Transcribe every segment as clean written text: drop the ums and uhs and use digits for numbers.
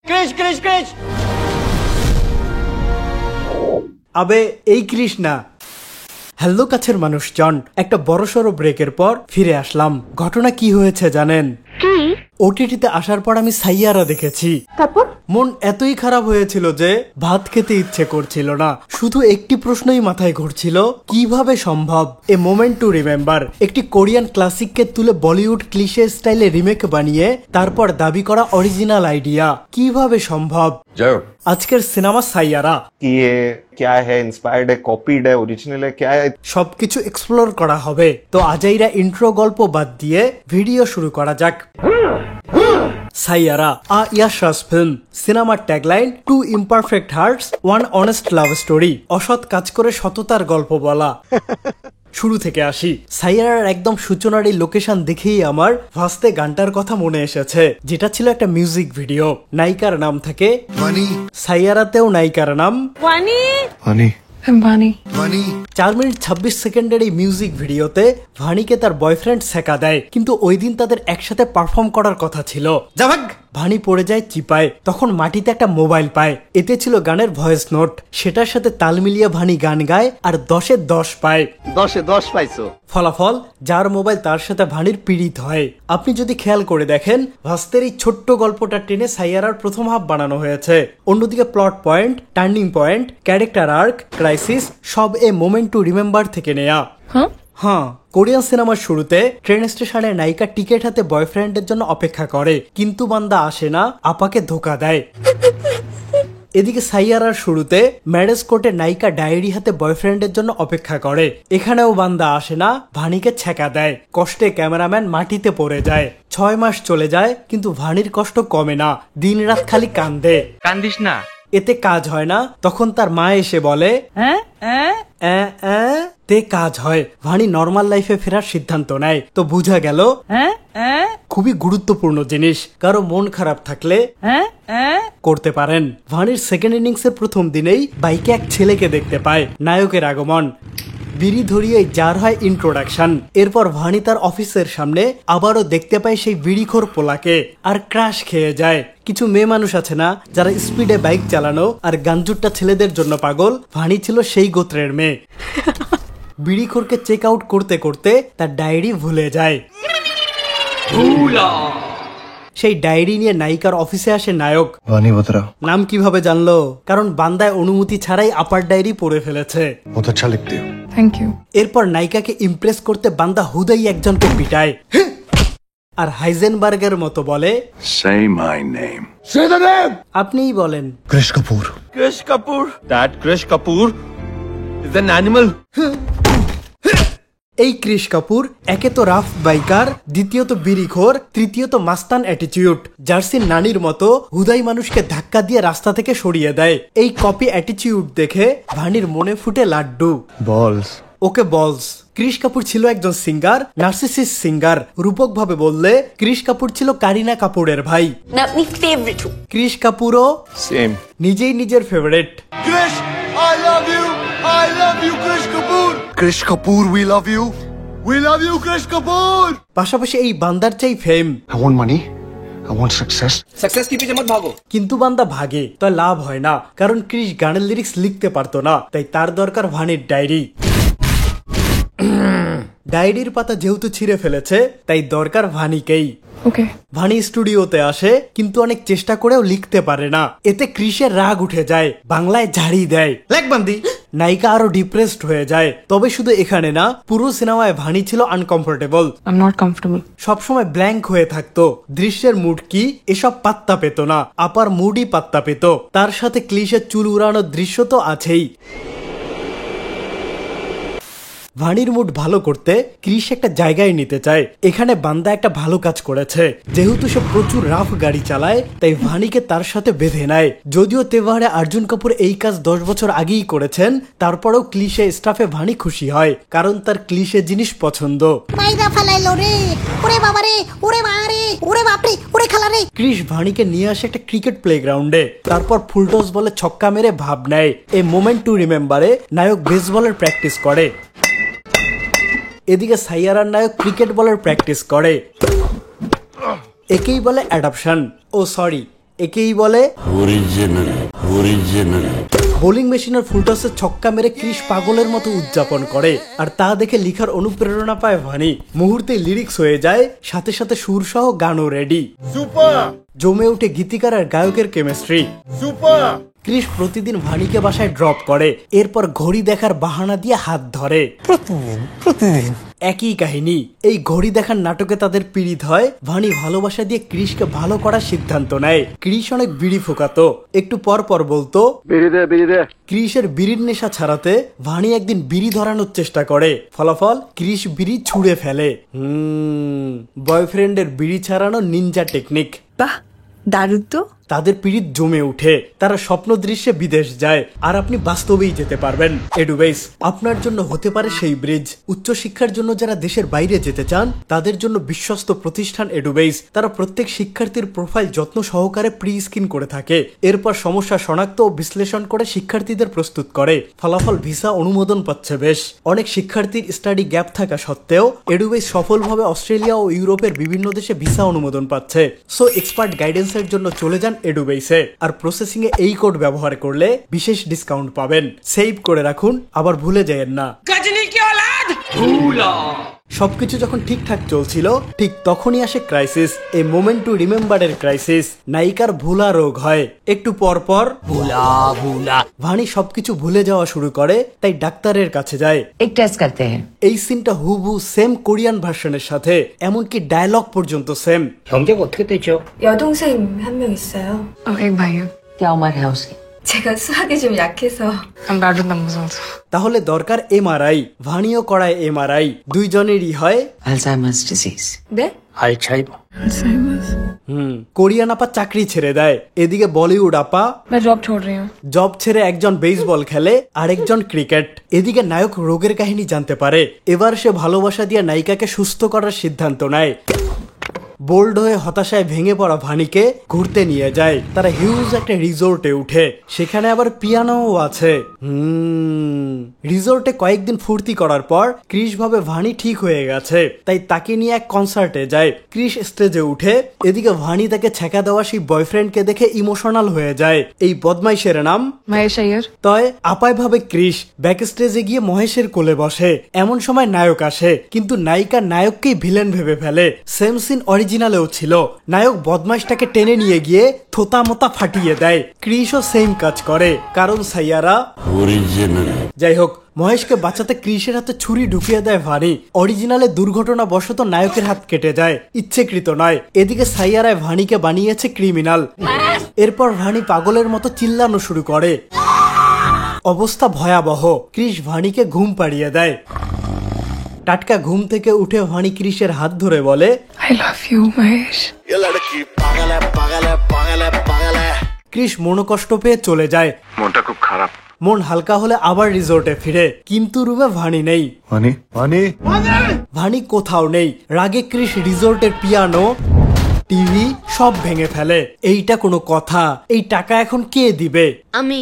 ক্রিশ ক্রিশ ক্রিশ। আবে এই ক্রিশ না। হ্যালো কাছের মানুষজন, একটা বড়সড় ব্রেকের পর ফিরে আসলাম। ঘটনা কি হয়েছে জানেন? ওটিটিতে আসার পর আমি সাইয়ারা দেখেছি। তারপর মন এতই খারাপ হয়েছিল যে ভাত খেতে ইচ্ছে করছিল না। শুধু একটি প্রশ্নই মাথায় ঘুরছিল, কিভাবে সম্ভব এ মোমেন্ট টু রিমেম্বার একটি কোরিয়ান ক্লাসিককে তুলে বলিউড ক্লিশে স্টাইলে রিমেক বানিয়ে তারপর দাবি করা অরিজিনাল আইডিয়া কিভাবে সম্ভব? আজকের সিনেমা সাইয়ারা कि ये क्या है, इंस्पायर्ड है, कॉपीड है, ओरिजिनल है, क्या है, সবকিছু এক্সপ্লোর করা হবে। তো আজাইরা ইন্ট্রো গল্প বাদ দিয়ে ভিডিও শুরু করা যাক। Saiyaara a Yashraj's film. সিনেমার tagline, two imperfect hearts one honest love story. অসৎ কাজ করে সততার গল্প বলা। শুরু থেকে আসি। সাইয়ারার একদম সূচনার এই লোকেশন দেখেই আমার ভাস্তে গানটার কথা মনে এসেছে, যেটা ছিল একটা মিউজিক ভিডিও। নায়িকার নাম থাকে ভানি, সাইয়ারাতেও নায়িকার নাম ভানি। 4 মিনিট 26 সেকেন্ডের এই মিউজিক ভিডিওতে ভানিকে তার বয়ফ্রেন্ড সেকা দেয়, কিন্তু ওই দিন তাদের একসাথে পারফর্ম করার কথা ছিল। যাভাগ ভানি পড়ে যায় চিপায়, তখন মাটিতে একটা মোবাইল পায়। এতে ছিল গানের ভয়েস নোট। সেটার সাথে তাল মিলিয়ে ভানি গান গায় আর 10-এ 10 পায়। 10-এ 10 পাইছো। ফলাফল, যার মোবাইল তার সাথে ভানির পীড়িত হয়। আপনি যদি খেয়াল করে দেখেন, ভাস্তের এই ছোট্ট গল্পটা টেনে সাইয়ারার প্রথম হাফ বানানো হয়েছে। অন্যদিকে plot point, turning point, character arc, crisis সব এ মোমেন্ট টু রিমেম্বার থেকে নেয়া। হ্যাঁ, কোরিয়ান সিনেমার শুরুতে ট্রেন স্টেশনে নায়িকা টিকিট হাতে বয়ফ্রেন্ডের জন্য অপেক্ষা করে, কিন্তু বান্দা আসে না, আপাকে ধোকা দেয়। এদিকে সাইয়ারার শুরুতে ম্যারেজ কোর্টে নায়িকা ডায়েরি হাতে বয়ফ্রেন্ডের জন্য অপেক্ষা করে, এখানেও বান্দা আসে না, ভানিকে ছেকা দেয়। কষ্টে ক্যামেরাম্যান মাটিতে পড়ে যায়। 6 মাস চলে যায়, কিন্তু ভানির কষ্ট কমে না, দিন রাত খালি কান্দে। কান্দিস না, এতে কাজ হয় না। তখন তার মা এসে বলে তে কাজ হয়। ভানি নর্মাল লাইফে ফেরার সিদ্ধান্ত নেয়। তো বুঝা গেল খুবই গুরুত্বপূর্ণ জিনিস, কারো মন খারাপ থাকলে করতে পারেন। ভানির সেকেন্ড ইনিংসের প্রথম দিনেই বাইকে এক ছেলেকে দেখতে পায়। নায়কের আগমন, বিড়ি ধরিয়ে যার হয় ইন্ট্রোডাকশন। এরপর ভানি তার অফিসের সামনে আবারও দেখতে পায় সেই বিড়িখোর পোলাকে, আর ক্রাশ খেয়ে যায়। কিছু মেয়ে মানুষ আছে না, যারা স্পিডে বাইক চালানো আর গাঞ্জুরটা ছেলেদের জন্য পাগল। ভানি ছিল সেই গোত্রের মেয়ে। বিড়িখোরকে চেক আউট করতে করতে তার ডায়েরি ভুলে যায়। সেই ডায়েরি নিয়ে নায়িকার অফিসে আসে নায়ক। নাম কিভাবে জানলো? কারণ বান্দায় অনুমতি ছাড়াই আপার ডায়েরি পড়ে ফেলেছে। এরপর নায়িকাকে ইমপ্রেস করতে বান্দা হুদাই একজনকে পিটায়, আর হাইজেনবার্গের মতো বলে, আপনিই বলেন। Krish Kapoor. Krish Kapoor. That Krish Kapoor is an animal. এই ক্রিশ কাপুর একে তো রাফ বাইকার, দ্বিতীয়ত বিড়িখোর, তৃতীয়ত মাস্তান অ্যাটিটিউড। জার্সির নানির মতো হুদাই মানুষকে ধাক্কা দিয়ে রাস্তা থেকে সরিয়ে দেয়। এই কপি অ্যাটিটিউড দেখে ভানির মনে ফুটে লাড্ডু। Balls. ওকে বলস। ক্রিশ কাপুর ছিল একজন সিঙ্গার, নার্সিসিস্ট সিঙ্গার। রূপক ভাবে বললে ক্রিশ কাপুর ছিল কারিনা কাপুরের ভাই। ক্রিশ কাপুরও Same. নিজেই নিজের favourite. Krish, I love you. I love you, Krish Kapoor. Krish Kapoor, we love you. We love you, Krish Kapoor. পাশাপাশি এই বান্দার চাই ফেম। I want money. I want success. Success के पीछे मत भागो. কিন্তু বান্দা ভাগে, তো লাভ হয় না, কারণ ক্রিশ গানের লিরিক্স লিখতে পারতো না। তাই তার দরকার ভানির ডায়েরি। ডায়েরির পাতা যেহেতু ছিঁড়ে ফেলেছে, তাই দরকার ভানিকেই। ভানি স্টুডিওতে আসে, কিন্তু অনেক চেষ্টা করেও লিখতে পারে না। এতে ক্রিশের রাগ উঠে যায়, বাংলায় ঝাড়ি দেয়। লেখবান্দি নায়িকা আরো ডিপ্রেসড হয়ে যায়। তবে শুধু এখানে না, পুরো সিনেমায় ভানি ছিল আনকমফোর্টেবল। সবসময় ব্ল্যাঙ্ক হয়ে থাকতো। দৃশ্যের মুড কি এসব পাত্তা পেত না, আপার মুডই পাত্তা পেত। তার সাথে ক্লিশের চুল উড়ানোর দৃশ্য তো আছেই। ভানির মুড ভালো করতে ক্রিশ একটা জায়গায় নিতে চায়। এখানে বান্দা একটা ভালো কাজ করেছে। যেহেতু সে প্রচুর রাফ গাড়ি চালায়, তাই ভানিকে তার সাথে বেঁধে নেয়। যদিও তেভারে অর্জুন কাপুর এই কাজ 10 বছর আগেই করেছেন, তারপরেও ক্লিশে স্টাফে ভানি খুশি হয়, কারণ তার ক্লিশে জিনিস পছন্দ। ক্রিশ ভানিকে নিয়ে আসে একটা ক্রিকেট প্লেগ্রাউন্ডে। তারপর ফুলটস বলে ছক্কা মেরে ভাব নেয়। এই মোমেন্ট টু রিমেম্বারে নায়ক বেসবলের প্র্যাকটিস করে। এদিকে সাইয়ারার নায়ক ক্রিকেট বলের প্র্যাকটিস করে। একেই বলে অ্যাডাপশন। ও সরি, একেই বলে Original. Original. বোলিং মেশিনের ফুলটসের ছক্কা মেরে ক্রিস পাগলের মতো উদযাপন করে, আর তা দেখে লিখার অনুপ্রেরণা পায় ভানি। মুহূর্তে লিরিক্স হয়ে যায়, সাথে সাথে সুর সহ গানও রেডি। জমে ওঠে গীতিকার আর গায়কের কেমিস্ট্রি। ক্রিস প্রতিদিন ভানিকে বাসায় ড্রপ করে, এরপর ঘড়ি দেখার বাহানা দিয়ে হাত ধরে। প্রতিদিন একই কাহিনী। এই ঘড়ি দেখার নাটকে তাদের পীড়িত হয়। ভানি ভালোবাসা দিয়ে ক্রিসকে ভালো করার সিদ্ধান্ত নেয়। ক্রিস অনেক বিড়ি ফোকাতো, একটু পর পর বলতো ক্রিসের বিড়ির নেশা ছাড়াতে ভানি একদিন বিড়ি ধরানোর চেষ্টা করে। ফলাফল ক্রিস বিড়ি ছুঁড়ে ফেলে। বয়ফ্রেন্ডের বিড়ি ছাড়ানো নিনজা টেকনিক। বাহ, দারুণ তো। তাদের পীড়িত জমে উঠে, তারা স্বপ্ন দৃশ্যে বিদেশ যায়, আর আপনি বাস্তবেই যেতে পারবেন। এডুবেস আপনার জন্য হতে পারে সেই ব্রিজ। উচ্চশিক্ষার জন্য যারা দেশের বাইরে যেতে চান তাদের জন্য বিশ্বস্ত প্রতিষ্ঠান এডুবেস। তারা প্রত্যেক শিক্ষার্থীর প্রোফাইল যত্ন সহকারে প্রি স্ক্রিন করে থাকে, এরপর সমস্যা শনাক্ত ও বিশ্লেষণ করে শিক্ষার্থীদের প্রস্তুত করে। ফলাফল ভিসা অনুমোদন পাচ্ছে বেশ। অনেক শিক্ষার্থীর স্টাডি গ্যাপ থাকা সত্ত্বেও এডুবেস সফলভাবে অস্ট্রেলিয়া ও ইউরোপের বিভিন্ন দেশে ভিসা অনুমোদন পাচ্ছে। সো এক্সপার্ট গাইডেন্সের জন্য চলে যান এডুবেসে, আর প্রসেসিং এ এই কোড ব্যবহার করলে বিশেষ ডিসকাউন্ট পাবেন। সেভ করে রাখুন, আবার ভুলে যাবেন না। সবকিছু যখন ঠিকঠাক চলছিল, ঠিক তখনই আসে ক্রাইসিস। এ মোমেন্ট টু রিমেম্বারের ক্রাইসিস। নায়িকার ভুলা রোগ হয়। একটু পর পর ভুলা ভানি সবকিছু ভুলে যাওয়া শুরু করে, তাই ডাক্তারের কাছে যায়। एक टेस्ट करते हैं। এই সিনটা হুবহু সেম কোরিয়ান ভার্সনের সাথে, এমনকি ডায়লগ পর্যন্ত সেম। 형제가 어떻게 되죠? 여동생 한 명 있어요. एक भाई है। क्या उम्र है उसकी? 제가 수학이 좀 약해서. 나도 나 무서워서. তাহলে দরকার এমআরআই। ভানিও করায় এমআরআই, দুইজনেরই হয় अल्जाइमर्स डिजीज। 네? 알츠하이머। কোরিয়ান আপা চাকরি ছেড়ে দেয়, এদিকে বলিউড আপা मैं जॉब छोड़ रही हूँ। জব ছেড়ে একজন বেসবল খেলে, আরেকজন ক্রিকেট। এদিকে নায়ক রোগের কাহিনী জানতে পারে। এবার সে ভালোবাসা দিয়ে নায়িকাকে সুস্থ করার সিদ্ধান্ত নেয়। বোল্ড হয়ে হতাশায় ভেঙে পড়া ভানিকে ঘুরতে নিয়ে যায়। তারা হিউজ একটা রিসোর্টে উঠে, সেখানে আবার পিয়ানোও আছে। রিসোর্টে কয়েকদিন ফুর্তি করার পর ক্রিস ভাবে ভানি ঠিক হয়ে গেছে, তাই তাকে নিয়ে এক কনসার্টে যায়। ক্রিস স্টেজে উঠে, এদিকে ভানি তাকে ছেঁকা দেওয়া সেই বয়ফ্রেন্ডকে দেখে ইমোশনাল হয়ে যায়। এই বদমাইশের নাম महेश अय्यर। তয় আপায় ভাবে ক্রিস ব্যাক স্টেজে গিয়ে মহেশের কোলে বসে। এমন সময় নায়ক আসে, কিন্তু নায়িকা নায়ককেই ভিলেন ভেবে ফেলে। সেম সিন অরিজিনালেও ছিল। নায়ক বদমাইশটাকে টেনে নিয়ে গিয়ে থোতা মোতা ফাটিয়ে দেয়। ক্রিসও সেম কাজ করে, কারণ সাইয়ারা Original. যাই হোক, মহেশকে বাঁচাতে ক্রিসের হাতে ছুরি ঢুকিয়ে দেয় ভানি। অরিজিনালে দুর্ঘটনা বশত নায়কের হাত কেটে যায়, ইচ্ছেকৃত নয়। এদিকে সাইয়ারায় ভানিকে বানিয়েছে ক্রিমিনাল। এরপর ভানি পাগলের মতো চিল্লানো শুরু করে। অবস্থা ভয়াবহ। ক্রিস ভানিকে ঘুম পাড়িয়ে দেয়। টাটকা ঘুম থেকে উঠে ভানি ক্রিসের হাত ধরে বলে, I love you महेश। ये लड़की पागल है पागल है पागल है पागल है। ক্রিস মনোকষ্ট পেয়ে চলে যায়। মনটা খুব খারাপ। মন হালকা হলে আবার রিসোর্টে ফিরে, কিন্তু রুমে ভানি নেই। ভানি কোথাও নেই। রাগে ক্রিস রিসোর্টের পিয়ানো, টিভি সব ভেঙে ফেলে। এইটা কোনো কথা? এই টাকা এখন কে দিবে? আমি।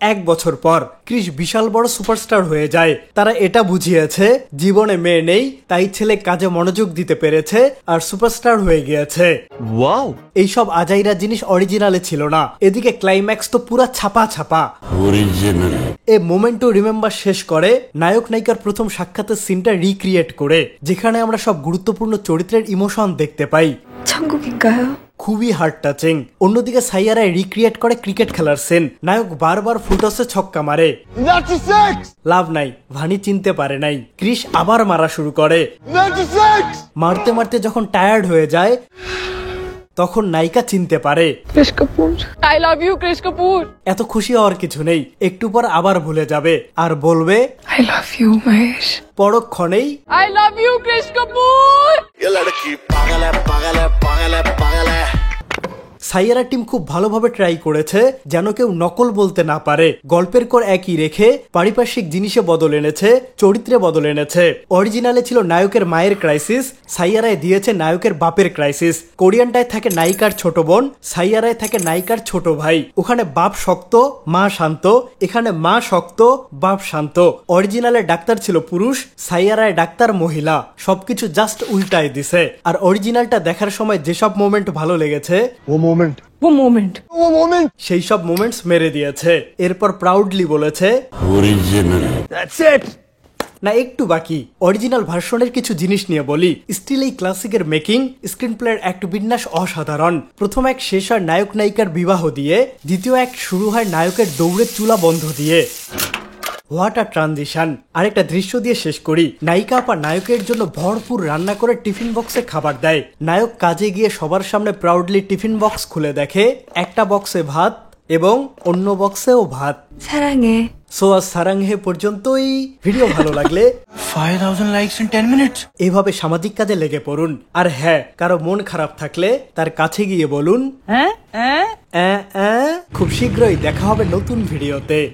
1 বছর পর ক্রিস বিশাল বড় সুপারস্টার হয়ে যায়। তারা এটা বুঝিয়েছে জীবনে মেয়ে নেই, তাই ছেলে কাজে মনোযোগ দিতে পেরেছে আর সুপারস্টার হয়ে গিয়েছে। ওয়াও, এইসব আজাইরা জিনিস অরিজিনালে ছিল না। এদিকে ক্লাইম্যাক্স তো পুরা ছাপা ছাপা। Original. A moment to remember শেষ করে নায়ক নায়িকার প্রথম সাক্ষাতের সিনটা রিক্রিয়েট করে, যেখানে আমরা সব গুরুত্বপূর্ণ চরিত্রের ইমোশন দেখতে পাই। 천국인가요? খুবই হার্ট টাচিং। অন্যদিকে সাইয়ারায় রিক্রিয়েট করে ক্রিকেট খেলার সিন। নায়ক বারবার ফুলটসে ছক্কা মারে, লাভ নাই। ভানি চিনতে পারে নাই। ক্রিস আবার মারা শুরু করে। মারতে মারতে যখন টায়ার্ড হয়ে যায়, তখন নায়িকা চিনতে পারে। कृष कपूर। I love you कृष कपूर। এত খুশি হওয়ার কিছু নেই, একটু পর আবার ভুলে যাবে আর বলবে I love you महेश। পরক্ষণেই I love you कृष कपूर। ये लड़की पागल है पागल है पागल है पागल है। সাইয়ারা টিম খুব ভালোভাবে ট্রাই করেছে যেন কেউ নকল বলতে না পারে। গল্পের কর একই রেখে পারিপার্শ্বিক জিনিসে বদল এনেছে, চরিত্রে বদল এনেছে। অরিজিনালে ছিল নায়কের মায়ের ক্রাইসিস, সাইয়ারায় দিয়েছে নায়কের বাপের ক্রাইসিস। কোরিয়ানটায় থাকে নায়িকার ছোট বোন, সাইয়ারায় থাকে নায়িকার ছোট ভাই। ওখানে বাপ শক্ত, মা শান্ত। এখানে মা শক্ত, বাপ শান্ত। অরিজিনালে ডাক্তার ছিল পুরুষ, সাইয়ারায় ডাক্তার মহিলা। সবকিছু জাস্ট উল্টায় দিছে। আর অরিজিনালটা দেখার সময় যেসব মোমেন্ট ভালো লেগেছে, moment. वो मोमेंट One moment. সেই সব মোমেন্টস মেরে দিয়েছে। এরপর প্রাউডলি বলেছে That's it. না একটু বাকি, অরিজিনাল ভার্সনের কিছু জিনিস নিয়ে বলি। স্টিল এই ক্লাসিকের মেকিং, স্ক্রিন প্লের অ্যাক্ট বিন্যাস অসাধারণ। প্রথম এক শেষ হয় নায়ক নায়িকার বিবাহ দিয়ে, দ্বিতীয় এক শুরু হয় নায়কের দৌড়ের চুলা বন্ধ দিয়ে। What a transition. আরেকটা দৃশ্য দিয়ে শেষ করি। নায়িকা আপা নায়কের জন্য ভরপুর রান্না করে টিফিন বক্সে খাবার দেয়। নায়ক কাজে গিয়ে সবার সামনে প্রাউডলি টিফিন বক্স খুলে দেখে একটা বক্সে ভাত এবং অন্য বক্সেও ভাত। 사랑해. সো আজ সারাংহে পর্যন্তই। ভিডিও ভালো লাগলে 5,000 likes in 10 minutes. এইভাবে সামাজিক কাজে লেগে পড়ুন। আর হ্যাঁ, কারো মন খারাপ থাকলে তার কাছে গিয়ে বলুন খুব শীঘ্রই দেখা হবে নতুন ভিডিওতে।